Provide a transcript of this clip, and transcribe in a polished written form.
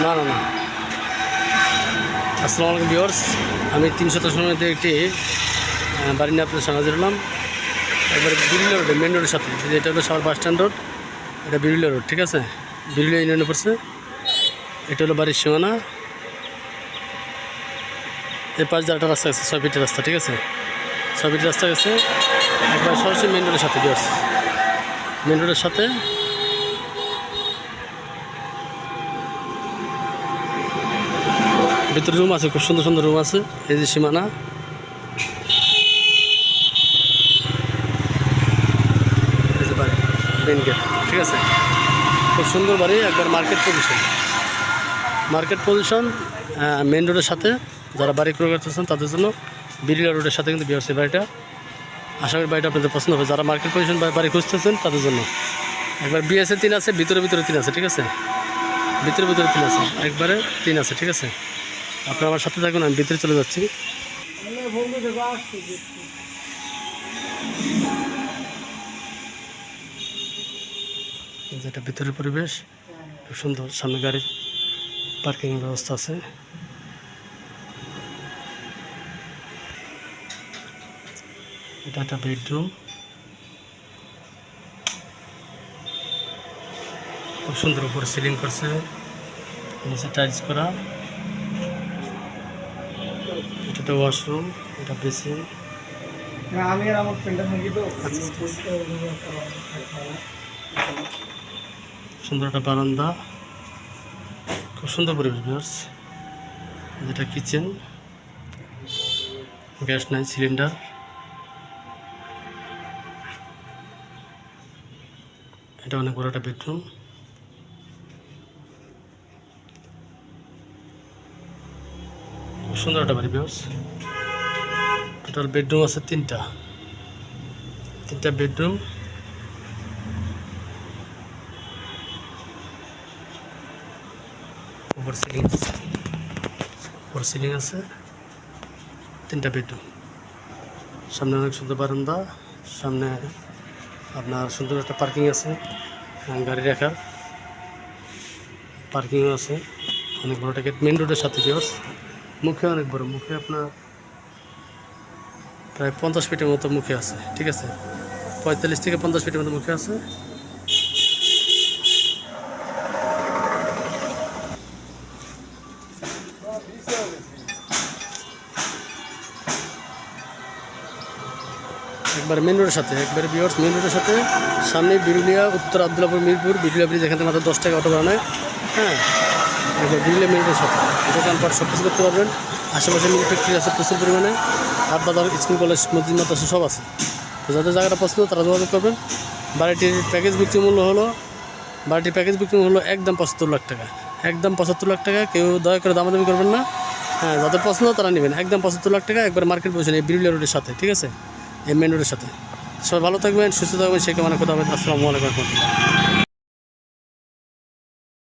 না না না। আসসালামু আলাইকুম ভিউয়ার্স, আমি 300 মধ্যে একটি বাড়ি নিয়ে আপনার সামনে হলাম। একবার বিরুলিয়া রোডে, মেন রোডের সাথে, এটা হলো সাভার বাস স্ট্যান্ড রোড, এটা বিরুলিয়া রোড, ঠিক আছে? বিরুলিয়া ইউনিয়নে পড়ছে। এটা হলো বাড়ির সীমানা। এর পাশ দিয়ে একটা রাস্তা আছে, 6 ফিটের রাস্তা, ঠিক আছে? 6 ফিটের রাস্তা গেছে একবার সরাসরি মেন রোডের সাথে। ভিউয়ার্স, মেন রোডের সাথে ভিতরে রুম আছে, খুব সুন্দর সুন্দর রুম আছে। এই যে সীমানা, এই যে বাড়ি, মেন গেট, ঠিক আছে? খুব সুন্দর বাড়ি, একবার মার্কেট পজিশন মেন রোডের সাথে। যারা বাড়ি ক্রয় করতেছেন তাদের জন্য বিরুলিয়া রোডের সাথে কিন্তু বিআরসি বাড়িটা। আশা করি বাড়িটা আপনাদের পছন্দ হবে। যারা মার্কেট পজিশন বাড়ি খুঁজতেছেন তাদের জন্য একবার বিএসএ 3 আছে, ভিতরে 3 আছে, ঠিক আছে? ভিতরে 3 আছে, একবারে 3 আছে, ঠিক আছে? আপনারা আমার সাথে থাকুন, আমি ভিতরে চলে যাচ্ছি। যেটা ভিতরের পরিবেশ খুব সুন্দর, সামনে গাড়ির পার্কিং ব্যবস্থা আছে। এটা একটা বেডরুম, খুব সুন্দর, উপরে সিলিং করছে, নিচে টাইলস করা। এটা একটা ওয়াশরুম, এটা বেসিন। আমি আর আমার ফ্রেন্ডটা থাকি তো সুন্দর একটা বারান্দা, খুব সুন্দর পরিবেশ ভিউয়ার্স। যেটা কিচেন, গ্যাস নাই, সিলিন্ডার। এটা অনেক বড় একটা বেডরুম, খুব সুন্দর একটা বাড়ি ভিউয়ার্স। টোটাল বেডরুম আছে 3টা বেডরুম। উপর সিলিং আছে, 3টা বেডরুম। সামনে অনেক সুন্দর বারান্দা, সামনে আপনার সুন্দর একটা পার্কিং আছে, গাড়ি রাখার পার্কিংও আছে। অনেক বড় একটা গেট, মেন রোডের সাথে ভিউয়ার্স। মুখে অনেক বড়, মুখে আপনার প্রায় 50 ফিটের মতো মুখে আছে, ঠিক আছে? 45 থেকে 50 ফিটের মতো মুখে আছে। একবার মেন রোডের সাথে, একবারে ভিউয়ার্স মেন রোডের সাথে। সামনে বিরুলিয়া, উত্তর আবদুল্লাপুর, মিরপুর, বিরুলিয়া ব্রিজ, এখান থেকে মাত্র 10 টাকা অটো ভাড়া নেয়। হ্যাঁ, একবার বিরুলিয়া মেন রোডের সাথে দোকানপাট সব কিছু করতে পারবেন। আশেপাশে মিল ফ্যাক্টরি আছে প্রচুর পরিমাণে, হাট বাজার, স্কুল, কলেজ, মসজিদ, মাদ্রাসা সব আছে। তো যাদের জায়গাটা পছন্দ তারা যোগাযোগ করবেন। বাড়িটির প্যাকেজ বিক্রি মূল্য হলো একদম 75 লাখ টাকা, একদম 75 লাখ টাকা। কেউ দয়া করে দামাদামি করবেন না। হ্যাঁ, যাদের পছন্দ তারা নেবেন, একদম 75 লাখ টাকা, একবার মার্কেট পজিশন, এই বিরুলিয়া রোডের সাথে, ঠিক আছে? এই মেন রোডের সাথে। সবাই ভালো থাকবেন, সুস্থ থাকবেন, সে কেমন কথা হবে। আসসালামু আলাইকুম।